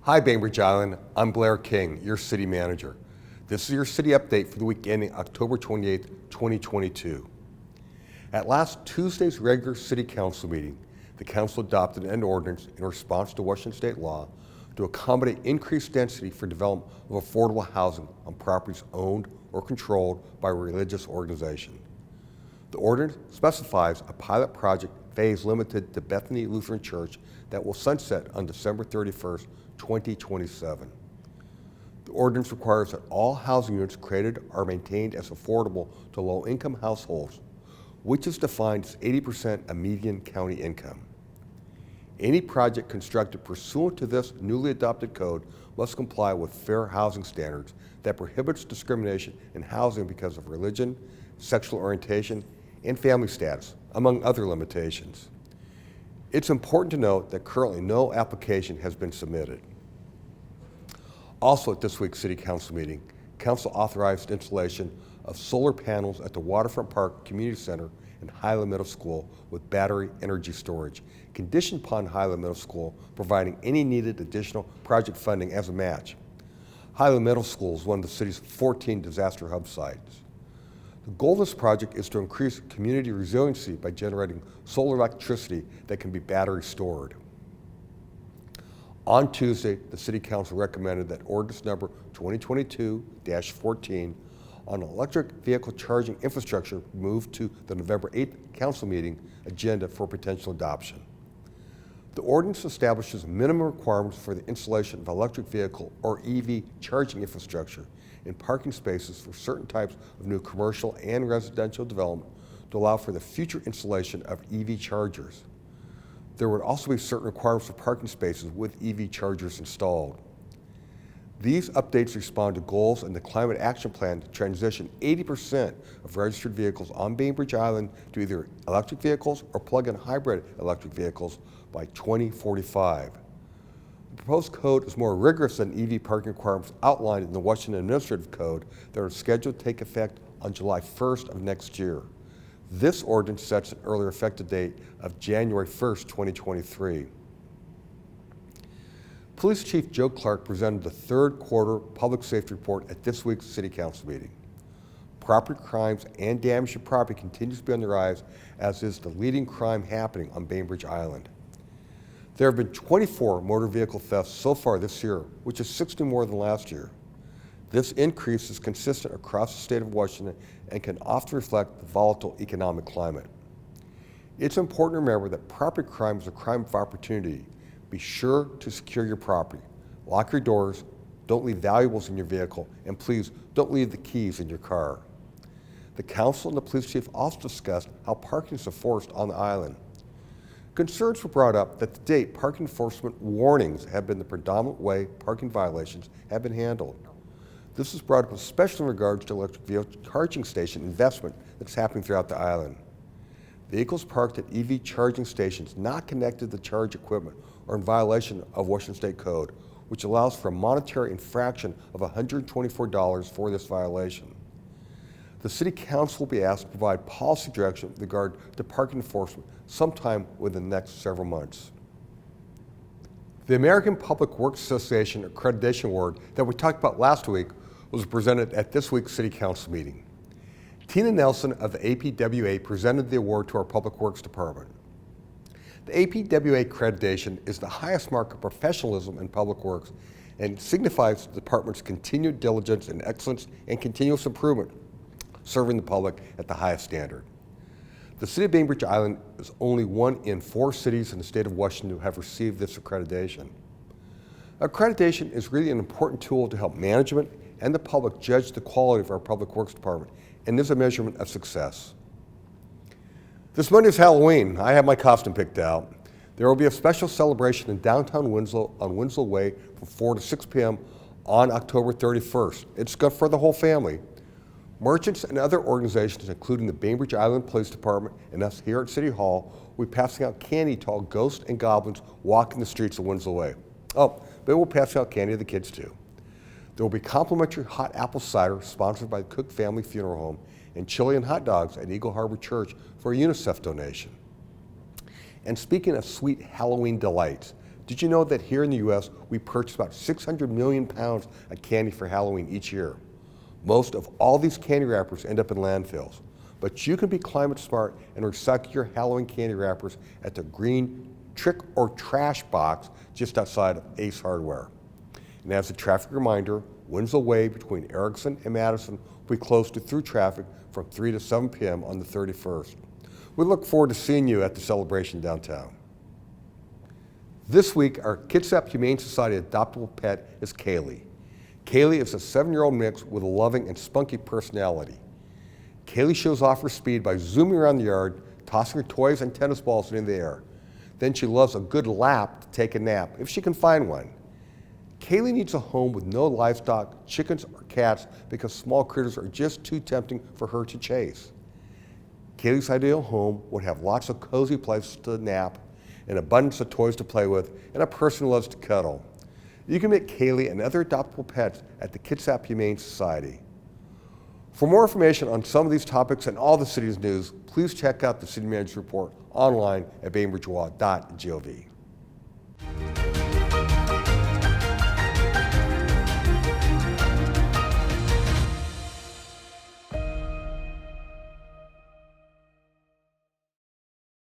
Hi, Bainbridge Island. I'm Blair King, your city manager. This is your city update for the week ending October 28, 2022. At last Tuesday's regular city council meeting, the council adopted an ordinance in response to Washington state law to accommodate increased density for development of affordable housing on properties owned or controlled by a religious organization. The ordinance specifies a pilot project phase limited to Bethany Lutheran Church that will sunset on December 31st, 2027. The ordinance requires that all housing units created are maintained as affordable to low-income households, which is defined as 80% of median county income. Any project constructed pursuant to this newly adopted code must comply with fair housing standards that prohibits discrimination in housing because of religion, sexual orientation, and family status, among other limitations. It's important to note that currently no application has been submitted. Also at this week's City Council meeting, Council authorized installation of solar panels at the Waterfront Park Community Center and Highland Middle School with battery energy storage, conditioned upon Highland Middle School providing any needed additional project funding as a match. Highland Middle School is one of the city's 14 disaster hub sites. The goal of this project is to increase community resiliency by generating solar electricity that can be battery stored. On Tuesday, the City Council recommended that ordinance number 2022-14 on electric vehicle charging infrastructure move to the November 8th Council meeting agenda for potential adoption. The ordinance establishes minimum requirements for the installation of electric vehicle or EV charging infrastructure in parking spaces for certain types of new commercial and residential development to allow for the future installation of EV chargers. There would also be certain requirements for parking spaces with EV chargers installed. These updates respond to goals in the Climate Action Plan to transition 80% of registered vehicles on Bainbridge Island to either electric vehicles or plug-in hybrid electric vehicles by 2045. The proposed code is more rigorous than EV parking requirements outlined in the Washington Administrative Code that are scheduled to take effect on July 1st of next year. This ordinance sets an earlier effective date of January 1st, 2023. Police Chief Joe Clark presented the third quarter public safety report at this week's City Council meeting. Property crimes and damage to property continues to be on the rise, as is the leading crime happening on Bainbridge Island. There have been 24 motor vehicle thefts so far this year, which is 60 more than last year. This increase is consistent across the state of Washington and can often reflect the volatile economic climate. It's important to remember that property crime is a crime of opportunity. Be sure to secure your property. Lock your doors, don't leave valuables in your vehicle, and please don't leave the keys in your car. The council and the police chief also discussed how parking is enforced on the island. Concerns were brought up that to date, parking enforcement warnings have been the predominant way parking violations have been handled. This is brought up especially in regards to electric vehicle charging station investment that's happening throughout the island. Vehicles parked at EV charging stations not connected to charge equipment are in violation of Washington State Code, which allows for a monetary infraction of $124 for this violation. The City Council will be asked to provide policy direction with regard to parking enforcement sometime within the next several months. The American Public Works Association Accreditation Award that we talked about last week was presented at this week's City Council meeting. Tina Nelson of the APWA presented the award to our Public Works Department. The APWA accreditation is the highest mark of professionalism in public works and signifies the department's continued diligence and excellence and continuous improvement, serving the public at the highest standard. The City of Bainbridge Island is only one in 4 cities in the state of Washington who have received this accreditation. Accreditation is really an important tool to help management and the public judge the quality of our Public Works Department and is a measurement of success. This Monday is Halloween. I have my costume picked out. There will be a special celebration in downtown Winslow on Winslow Way from 4 to 6 p.m. on October 31st. It's good for the whole family. Merchants and other organizations, including the Bainbridge Island Police Department and us here at City Hall, will be passing out candy to all ghosts and goblins walking the streets of Winslow Way. Oh, but we'll pass out candy to the kids too. There will be complimentary hot apple cider sponsored by the Cook Family Funeral Home and chili and hot dogs at Eagle Harbor Church for a UNICEF donation. And speaking of sweet Halloween delights, Did you know that here in the U.S., we purchase about 600 million pounds of candy for Halloween each year? Most of all these candy wrappers end up in landfills, but you can be climate smart and recycle your Halloween candy wrappers at the green trick or trash box just outside of Ace Hardware. And as a traffic reminder, Winslow Way between Erickson and Madison will be closed to through traffic from 3 to 7 p.m. on the 31st. We look forward to seeing you at the celebration downtown. This week, our Kitsap Humane Society adoptable pet is Kaylee. Kaylee is a 7-year-old mix with a loving and spunky personality. Kaylee shows off her speed by zooming around the yard, tossing her toys and tennis balls into the air. Then she loves a good lap to take a nap, if she can find one. Kaylee needs a home with no livestock, chickens or cats, because small critters are just too tempting for her to chase. Kaylee's ideal home would have lots of cozy places to nap, an abundance of toys to play with, and a person who loves to cuddle. You can meet Kaylee and other adoptable pets at the Kitsap Humane Society. For more information on some of these topics and all the city's news, please check out the City Manager's Report online at bainbridgewa.gov.